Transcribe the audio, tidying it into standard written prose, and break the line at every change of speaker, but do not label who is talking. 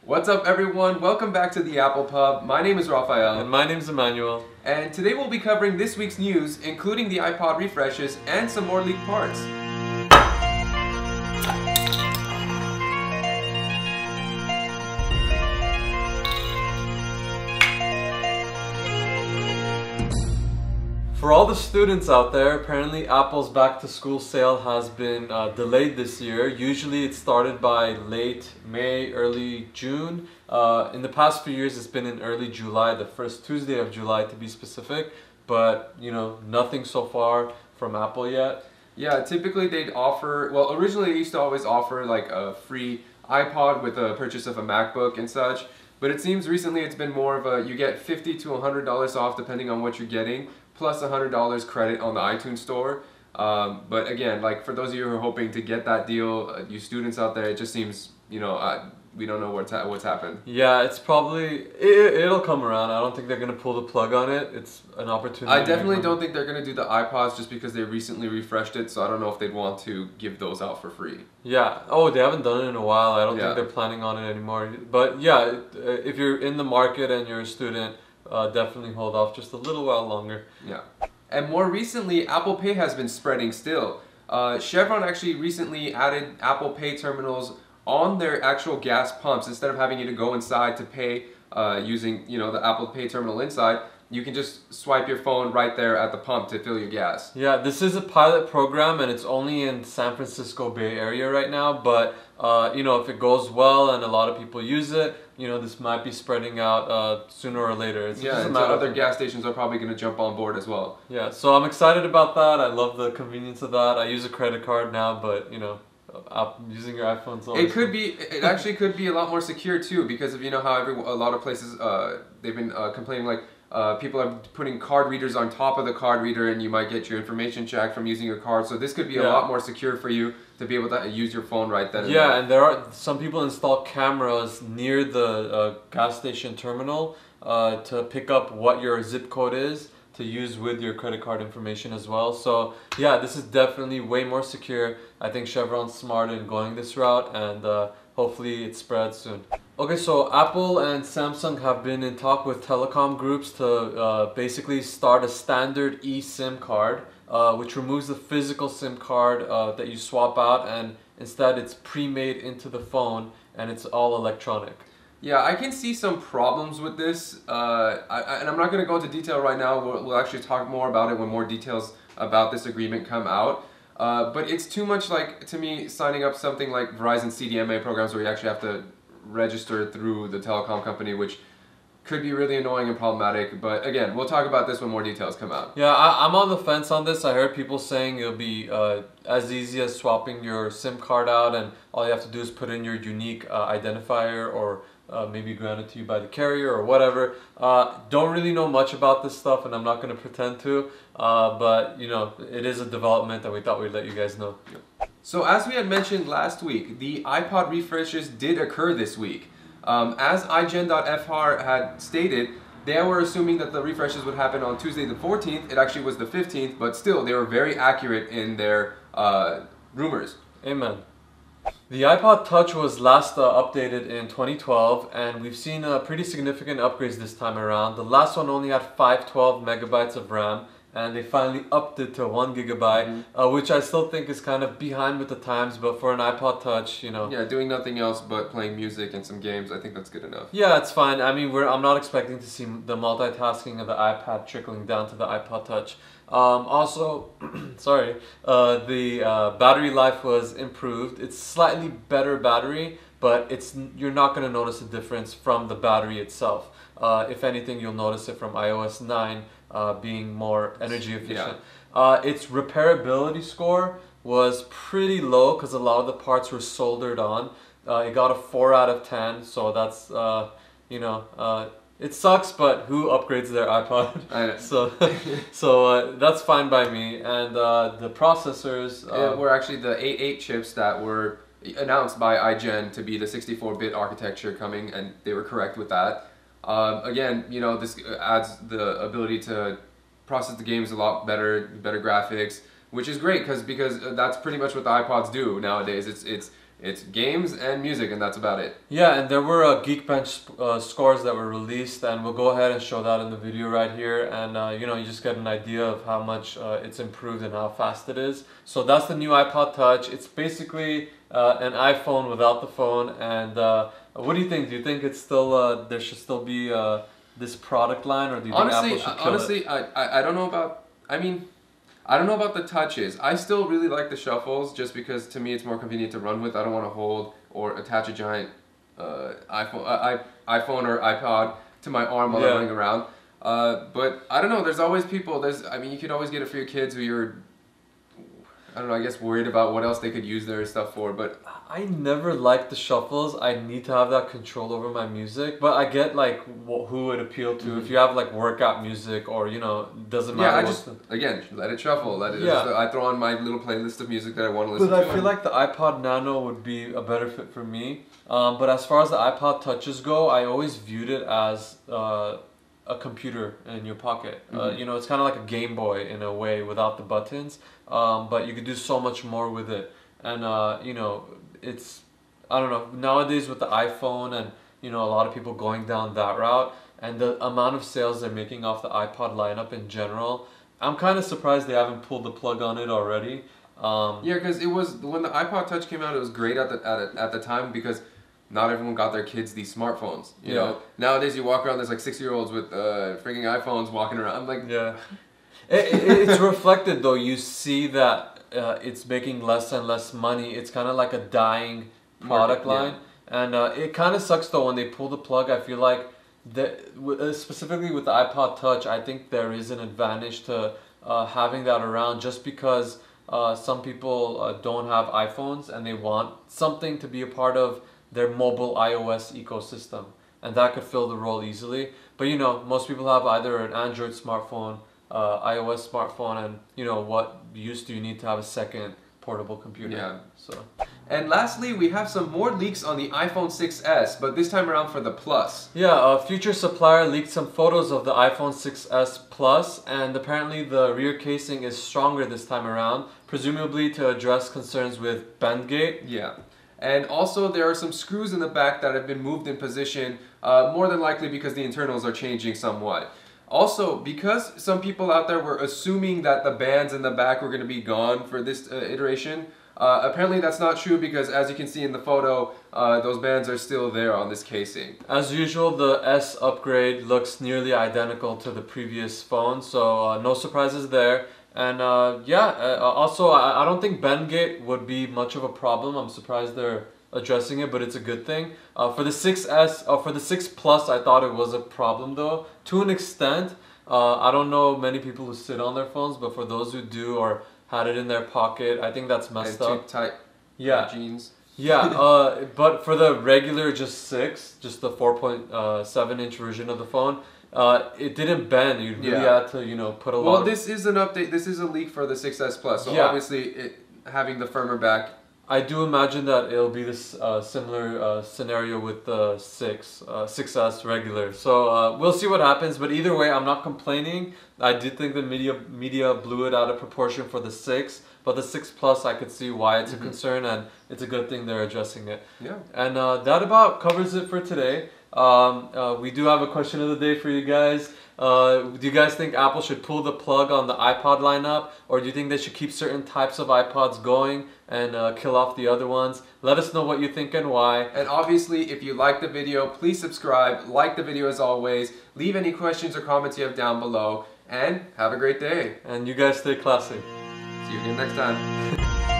What's up, everyone? Welcome back to the Apple Pub. My name is Raphael.
And my name's Emmanuel.
And today we'll be covering this week's news, including the iPod refreshes and some more leaked parts.
For all the students out there, apparently Apple's back to school sale has been delayed this year. Usually it started by late May, early June. In the past few years it's been in early July, the first Tuesday of July to be specific. But, you know, nothing so far from Apple yet.
Yeah, typically they'd offer, well, originally they used to always offer like a free iPod with a purchase of a MacBook and such. But it seems recently it's been more of a, you get $50 to $100 off depending on what you're getting, plus $100 credit on the iTunes store. But again, like for those of you who are hoping to get that deal, you students out there, it just seems, you know, we don't know what's happened.
Yeah, it's probably, it'll come around. I don't think they're going to pull the plug on it. It's an opportunity.
I definitely don't think they're going to do the iPods just because they recently refreshed it, so I don't know if they'd want to give those out for free.
Yeah. Oh, they haven't done it in a while. I don't
Yeah.
think they're planning on it anymore. But yeah, if you're in the market and you're a student, definitely hold off just a little while longer.
Yeah. And more recently, Apple Pay has been spreading still. Chevron actually recently added Apple Pay terminals on their actual gas pumps. Instead of having you to go inside to pay using, you know, the Apple Pay terminal inside, you can just swipe your phone right there at the pump to fill your gas.
Yeah, this is a pilot program and it's only in San Francisco Bay Area right now, but you know, if it goes well and a lot of people use it, you know, this might be spreading out sooner or later. It's
yeah, and so other gas stations are probably going to jump on board as well.
Yeah, so I'm excited about that. I love the convenience of that. I use a credit card now, but you know, using your iPhone's always
it actually could be a lot more secure too, because of, you know, how a lot of places they've been complaining like people are putting card readers on top of the card reader and you might get your information checked from using your card. So this could be a lot more secure for you to be able to use your phone right then and there.
Yeah, and there are some people install cameras near the gas station terminal to pick up what your zip code is to use with your credit card information as well. So yeah, this is definitely way more secure. I think Chevron's smart in going this route, and hopefully it spreads soon. Okay, so Apple and Samsung have been in talk with telecom groups to basically start a standard eSIM card, which removes the physical SIM card that you swap out, and instead it's pre-made into the phone and it's all electronic.
Yeah, I can see some problems with this, and I'm not going to go into detail right now. We'll actually talk more about it when more details about this agreement come out. But it's too much like, to me, signing up something like Verizon CDMA programs where you actually have to register through the telecom company, which could be really annoying and problematic. But again, we'll talk about this when more details come out.
Yeah, I'm on the fence on this. I heard people saying it'll be as easy as swapping your SIM card out, and all you have to do is put in your unique identifier, or maybe granted to you by the carrier or whatever. Don't really know much about this stuff, and I'm not going to pretend to, but you know, it is a development and we thought we'd let you guys know.
So as we had mentioned last week, the iPod refreshes did occur this week. As iGen.fr had stated, they were assuming that the refreshes would happen on Tuesday the 14th. It actually was the 15th, but still, they were very accurate in their rumors.
Amen. The iPod Touch was last updated in 2012, and we've seen pretty significant upgrades this time around. The last one only had 512 megabytes of RAM, and they finally upped it to 1 gigabyte, which I still think is kind of behind with the times, but for an iPod Touch, you know.
Yeah, doing nothing else but playing music and some games, I think that's good enough.
Yeah, it's fine. I mean, I'm not expecting to see the multitasking of the iPad trickling down to the iPod Touch. Also, sorry, the battery life was improved. It's slightly better battery, but you're not going to notice a difference from the battery itself. If anything, you'll notice it from iOS 9 being more energy efficient. Yeah. Its repairability score was pretty low because a lot of the parts were soldered on. It got a 4 out of 10, so that's, you know, it sucks, but who upgrades their iPod?
I know.
So that's fine by me. And the processors
were actually the A8 chips that were announced by iGen to be the 64-bit architecture coming, and they were correct with that. Again, you know, this adds the ability to process the games a lot better graphics, which is great because that's pretty much what the iPods do nowadays. It's It's games and music, and that's about it.
Yeah, and there were Geekbench scores that were released, and we'll go ahead and show that in the video right here. And you know, you just get an idea of how much it's improved and how fast it is. So that's the new iPod Touch. It's basically an iPhone without the phone. And what do you think? Do you think it's still there should still be this product line, or do you think Apple should kill
it? I don't know about. I mean, I don't know about the touches. I still really like the shuffles just because to me it's more convenient to run with. I don't want to hold or attach a giant iPhone or iPod to my arm while I'm running around. But I don't know. There's always people. I mean, you could always get it for your kids who you're, I don't know, I guess worried about what else they could use their stuff for. But
I never liked the shuffles. I need to have that control over my music. But I get like who it appeal to. If you have like workout music, or you know, doesn't matter.
Yeah, I just again let it shuffle. Let it. Yeah. I throw on my little playlist of music that I want to listen to.
But I feel like the iPod Nano would be a better fit for me. But as far as the iPod Touches go, I always viewed it as a computer in your pocket. You know, it's kind of like a Game Boy in a way without the buttons. But you could do so much more with it. And you know, it's, I don't know, nowadays with the iPhone and you know, a lot of people going down that route and the amount of sales they're making off the iPod lineup in general, I'm kind of surprised they haven't pulled the plug on it already.
Yeah, because it was, when the iPod Touch came out, it was great at the time because not everyone got their kids these smartphones. You know, nowadays you walk around, there's like 6-year-olds with freaking iPhones walking around. I'm like,
yeah. It's reflected though. You see that it's making less and less money. It's kind of like a dying product line, and it kind of sucks though when they pull the plug. I feel like specifically with the iPod Touch, I think there is an advantage to having that around, just because some people don't have iPhones and they want something to be a part of their mobile iOS ecosystem, and that could fill the role easily. But you know, most people have either an Android smartphone, iOS smartphone, and you know, what use do you need to have a second portable computer?
Yeah.
So.
And lastly, we have some more leaks on the iPhone 6s, but this time around for the Plus.
Yeah, a future supplier leaked some photos of the iPhone 6s Plus, and apparently the rear casing is stronger this time around, presumably to address concerns with bendgate.
Yeah. And also there are some screws in the back that have been moved in position, more than likely because the internals are changing somewhat. Also, because some people out there were assuming that the bands in the back were going to be gone for this iteration, apparently that's not true, because as you can see in the photo, those bands are still there on this casing.
As usual, the S upgrade looks nearly identical to the previous phone, so no surprises there. And also I don't think bendgate would be much of a problem. I'm surprised they're addressing it, but it's a good thing. For the 6S, for the 6 Plus, I thought it was a problem though, to an extent. I don't know many people who sit on their phones, but for those who do or had it in their pocket, I think that's messed up.
Too tight jeans.
Yeah, but for the regular just the 4.7-inch version of the phone, it didn't bend. You really had to, you know, put a lot.
Well, this is an update. This is a leak for the 6S Plus. So obviously, having the firmer back.
I do imagine that it'll be this similar scenario with the 6S regular. So we'll see what happens. But either way, I'm not complaining. I did think the media blew it out of proportion for the 6. But the 6 Plus, I could see why it's a concern, and it's a good thing they're addressing it.
Yeah.
And that about covers it for today. We do have a question of the day for you guys. Do you guys think Apple should pull the plug on the iPod lineup, or do you think they should keep certain types of iPods going and kill off the other ones? Let us know what you think and why.
And obviously, if you like the video, please subscribe, like the video as always, leave any questions or comments you have down below, and have a great day.
And you guys stay classy.
See you again next time.